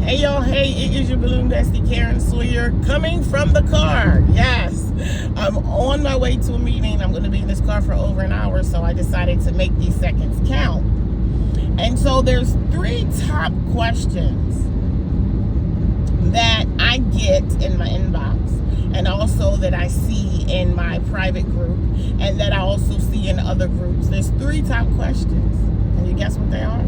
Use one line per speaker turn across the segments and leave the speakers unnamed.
Hey y'all, hey, it is your balloon bestie Karen Sawyer coming from the car. Yes, I'm on my way to a meeting. I'm going to be in this car for over an hour, so I decided to make these seconds count. And so there's 3 top questions that I get in my inbox, and also that I see in my private group, and that I also see in other groups. There's 3 top questions. Can you guess what they are?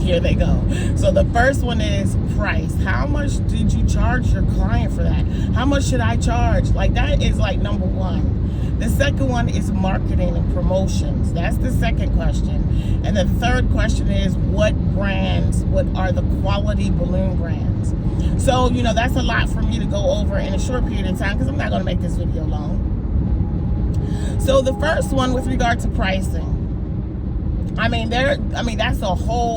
Here they go. So the first one is price. How much did you charge your client for that? How much should I charge? Like, that is like number 1. The second one is marketing and promotions. That's the second question. And the third question is what are the quality balloon brands? So, that's a lot for me to go over in a short period of time because I'm not going to make this video long. So the first one with regard to pricing. That's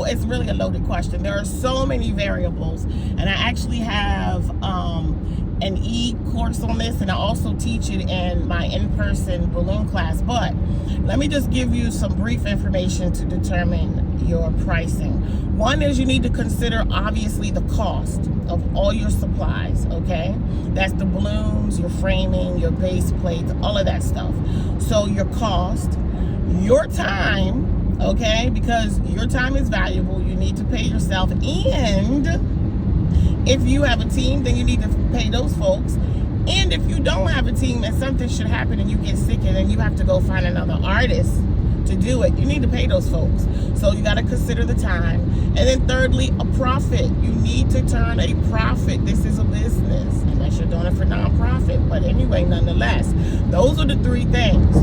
it's really a loaded question. There are so many variables, and I actually have an e-course on this, and I also teach it in my in-person balloon class. But let me just give you some brief information to determine your pricing. One is you need to consider, obviously, the cost of all your supplies, okay? That's the balloons, your framing, your base plates, all of that stuff. So your cost, your time, okay, because your time is valuable. You need to pay yourself, and if you have a team, then you need to pay those folks. And if you don't have a team and something should happen and you get sick and then you have to go find another artist to do it, you need to pay those folks. So you got to consider the time. And then thirdly, a profit. You need to turn a profit. This is a business, unless you're doing it for nonprofit. But anyway, nonetheless, those are the 3 things: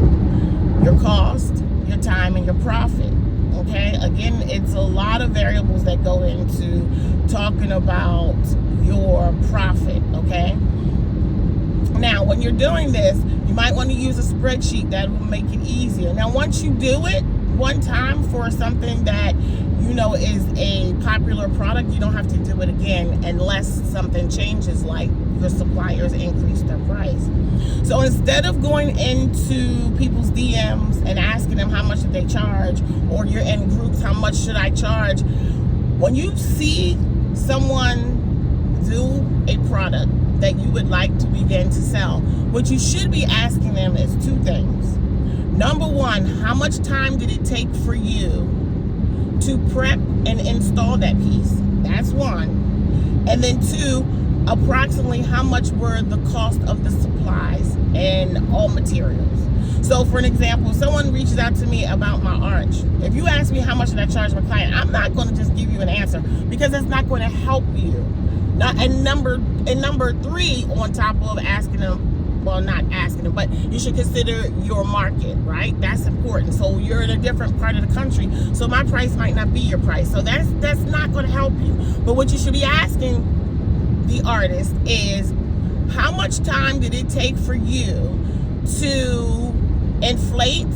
your cost, your time, and your profit. Okay, again, it's a lot of variables that go into talking about your profit. Okay, now when you're doing this, you might want to use a spreadsheet that will make it easier. Now, once you do it one time for something that is a popular product, you don't have to do it again unless something changes, like your suppliers increase their price. So instead of going into people's DMs and asking them how much did they charge, or you're in groups, how much should I charge? When you see someone do a product that you would like to begin to sell, what you should be asking them is 2 things. Number 1, how much time did it take for you to prep and install that piece? That's 1. And then 2, approximately how much were the cost of the supplies and all materials. So for an example, if someone reaches out to me about my arch, if you ask me how much did I charge my client, I'm not going to just give you an answer, because that's not going to help you. And number 3, on top of asking them, well, not asking them, but you should consider your market, right? That's important. So you're in a different part of the country, so my price might not be your price. So that's not going to help you. But what you should be asking the artist is, how much time did it take for you to inflate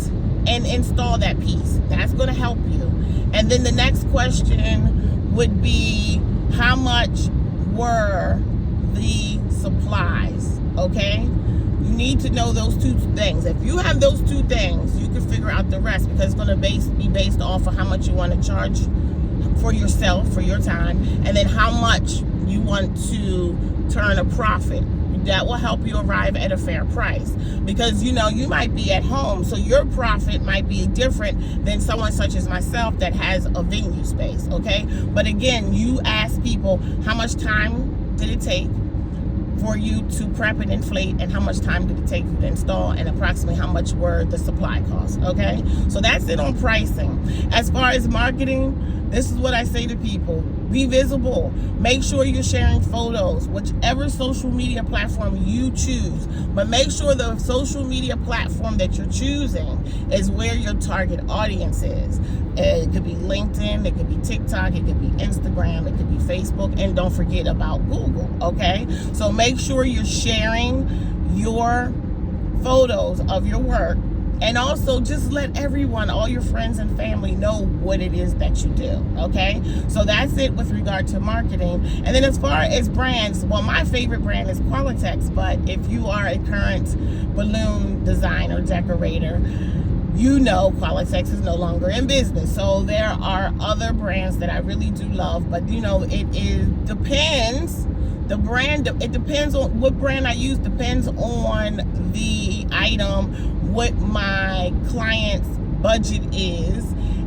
and install that piece? That's going to help you. And then the next question would be, how much were the supplies? Okay, you need to know those 2 things. If you have those 2 things, you can figure out the rest, because it's going to be based off of how much you want to charge for yourself, for your time, and then how much you want to turn a profit. That will help you arrive at a fair price, because you might be at home, so your profit might be different than someone such as myself that has a venue space. Okay, but again, you ask people, how much time did it take for you to prep and inflate, and how much time did it take you to install, and approximately how much were the supply costs. Okay, so that's it on pricing. As far as marketing, this is what I say to people: be visible. Make sure you're sharing photos, whichever social media platform you choose. But make sure the social media platform that you're choosing is where your target audience is. It could be LinkedIn, it could be TikTok, it could be Instagram, it could be Facebook, and don't forget about Google, okay? So make sure you're sharing your photos of your work, and also just let everyone, all your friends and family, know what it is that you do, okay? So that's it with regard to marketing. And then as far as brands, well, my favorite brand is Qualitex, but if you are a current balloon designer, decorator, you know, Qualitex is no longer in business. So there are other brands that I really do love, but you know, depends. The brand, it depends on what brand I use, depends on the item, what my client's budget is,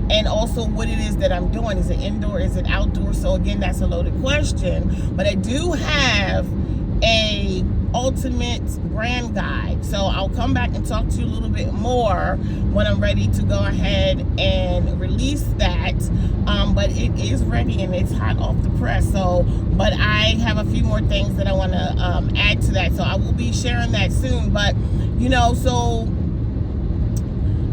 and also what it is that I'm doing. Is it indoor, is it outdoor? So again, that's a loaded question, but I do have a ultimate brand guide. So I'll come back and talk to you a little bit more when I'm ready to go ahead and release that. But it is ready and it's hot off the press. So, but I have a few more things that I want to add to that. So I will be sharing that soon. But, you know, so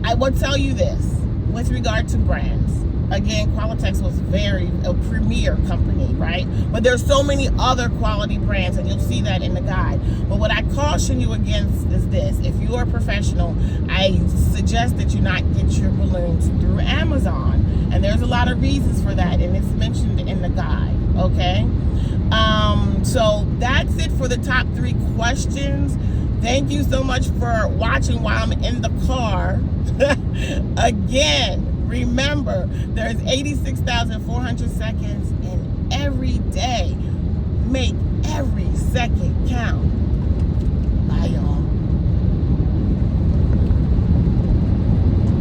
I will tell you this with regard to brands. Again, Qualitex was a premier company, right? But there's so many other quality brands, and you'll see that in the guide. But what I caution you against is this. If you are a professional, I suggest that you not get your balloons through Amazon. And there's a lot of reasons for that, and it's mentioned in the guide, okay? So that's it for the top 3 questions. Thank you so much for watching while I'm in the car. Again, remember, there's 86,400 seconds in every day. Make every second count.